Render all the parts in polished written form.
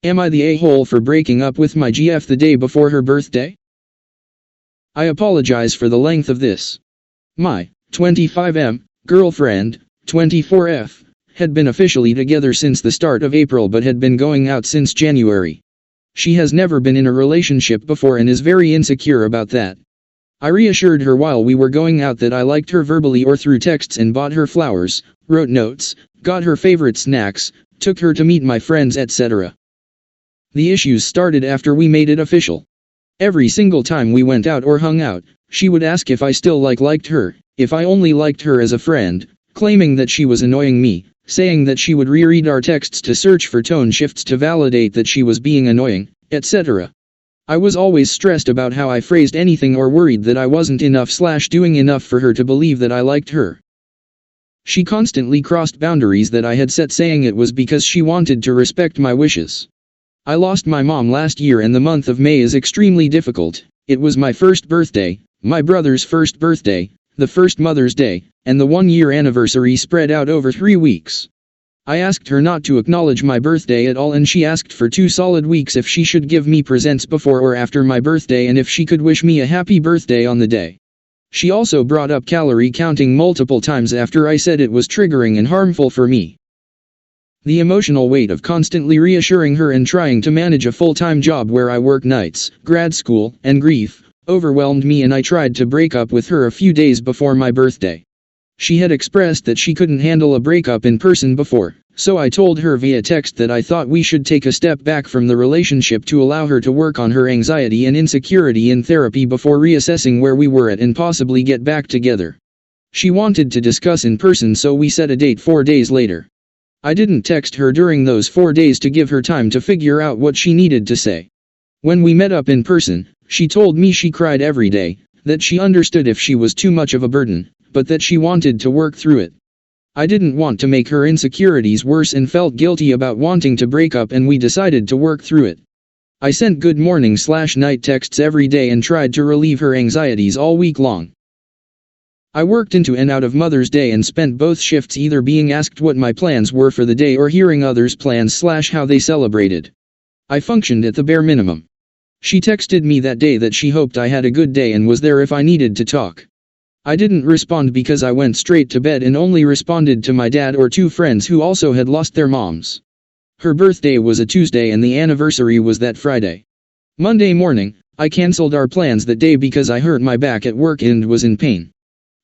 Am I the a-hole for breaking up with my GF the day before her birthday? I apologize for the length of this. My 25M girlfriend, 24F, had been officially together since the start of April but had been going out since January. She has never been in a relationship before and is very insecure about that. I reassured her while we were going out that I liked her verbally or through texts and bought her flowers, wrote notes, got her favorite snacks, took her to meet my friends, etc. The issues started after we made it official. Every single time we went out or hung out, she would ask if I still liked her, if I only liked her as a friend, claiming that she was annoying me, saying that she would reread our texts to search for tone shifts to validate that she was being annoying, etc. I was always stressed about how I phrased anything or worried that I wasn't enough/doing enough for her to believe that I liked her. She constantly crossed boundaries that I had set, saying it was because she wanted to respect my wishes. I lost my mom last year and the month of May is extremely difficult. It was my first birthday, my brother's first birthday, the first Mother's Day, and the 1-year anniversary spread out over 3 weeks. I asked her not to acknowledge my birthday at all and she asked for 2 solid weeks if she should give me presents before or after my birthday and if she could wish me a happy birthday on the day. She also brought up calorie counting multiple times after I said it was triggering and harmful for me. The emotional weight of constantly reassuring her and trying to manage a full-time job where I work nights, grad school, and grief, overwhelmed me and I tried to break up with her a few days before my birthday. She had expressed that she couldn't handle a breakup in person before, so I told her via text that I thought we should take a step back from the relationship to allow her to work on her anxiety and insecurity in therapy before reassessing where we were at and possibly get back together. She wanted to discuss in person, so we set a date 4 days later. I didn't text her during those 4 days to give her time to figure out what she needed to say. When we met up in person, she told me she cried every day, that she understood if she was too much of a burden, but that she wanted to work through it. I didn't want to make her insecurities worse and felt guilty about wanting to break up, and we decided to work through it. I sent good morning/night texts every day and tried to relieve her anxieties all week long. I worked into and out of Mother's Day and spent both shifts either being asked what my plans were for the day or hearing others' plans/how they celebrated. I functioned at the bare minimum. She texted me that day that she hoped I had a good day and was there if I needed to talk. I didn't respond because I went straight to bed and only responded to my dad or 2 friends who also had lost their moms. Her birthday was a Tuesday and the anniversary was that Friday. Monday morning, I canceled our plans that day because I hurt my back at work and was in pain.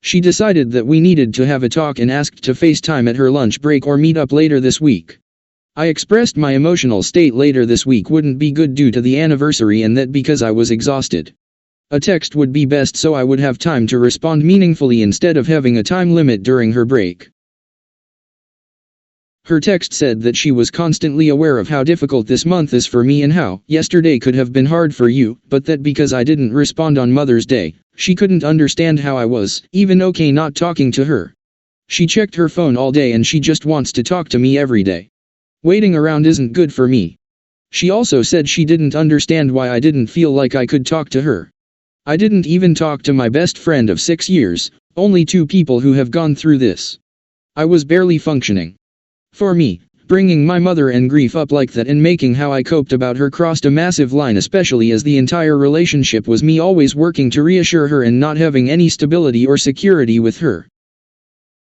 She decided that we needed to have a talk and asked to FaceTime at her lunch break or meet up later this week. I expressed my emotional state later this week wouldn't be good due to the anniversary and that because I was exhausted. A text would be best so I would have time to respond meaningfully instead of having a time limit during her break. Her text said that she was constantly aware of how difficult this month is for me and how yesterday could have been hard for you, but that because I didn't respond on Mother's Day, she couldn't understand how I was even okay not talking to her. She checked her phone all day and she just wants to talk to me every day. Waiting around isn't good for me. She also said she didn't understand why I didn't feel like I could talk to her. I didn't even talk to my best friend of 6 years, only 2 people who have gone through this. I was barely functioning. For me, bringing my mother and grief up like that and making how I coped about her crossed a massive line, especially as the entire relationship was me always working to reassure her and not having any stability or security with her.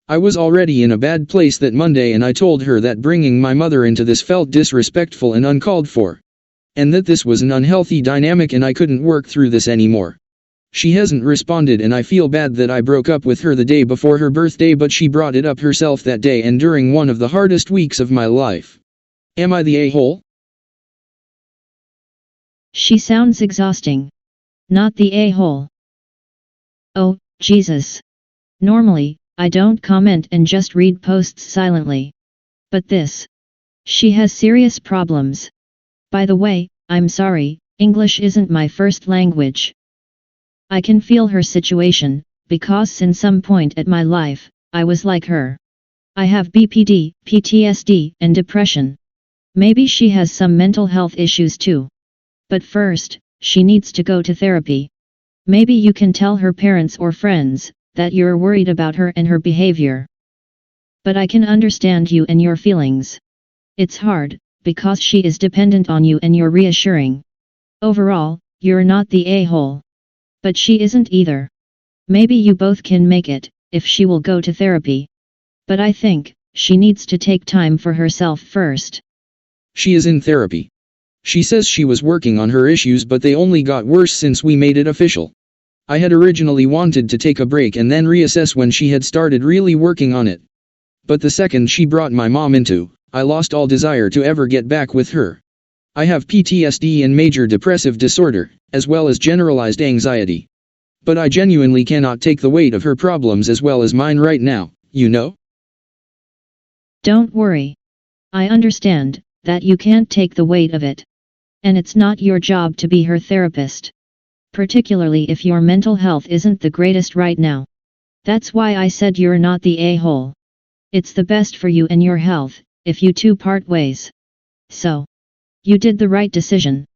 I was already in a bad place that Monday and I told her that bringing my mother into this felt disrespectful and uncalled for. And that this was an unhealthy dynamic and I couldn't work through this anymore. She hasn't responded and I feel bad that I broke up with her the day before her birthday, but she brought it up herself that day and during one of the hardest weeks of my life. Am I the a-hole? She sounds exhausting. Not the a-hole. Oh, Jesus. Normally, I don't comment and just read posts silently. But this. She has serious problems. By the way, I'm sorry, English isn't my first language. I can feel her situation, because in some point at my life, I was like her. I have BPD, PTSD, and depression. Maybe she has some mental health issues too. But first, she needs to go to therapy. Maybe you can tell her parents or friends that you're worried about her and her behavior. But I can understand you and your feelings. It's hard, because she is dependent on you and you're reassuring. Overall, you're not the a-hole. But she isn't either. Maybe you both can make it, if she will go to therapy. But I think, she needs to take time for herself first. She is in therapy. She says she was working on her issues but they only got worse since we made it official. I had originally wanted to take a break and then reassess when she had started really working on it. But the second she brought my mom into, I lost all desire to ever get back with her. I have PTSD and major depressive disorder, as well as generalized anxiety. But I genuinely cannot take the weight of her problems as well as mine right now, you know? Don't worry. I understand that you can't take the weight of it. And it's not your job to be her therapist. Particularly if your mental health isn't the greatest right now. That's why I said you're not the a-hole. It's the best for you and your health, if you two part ways. So, you did the right decision.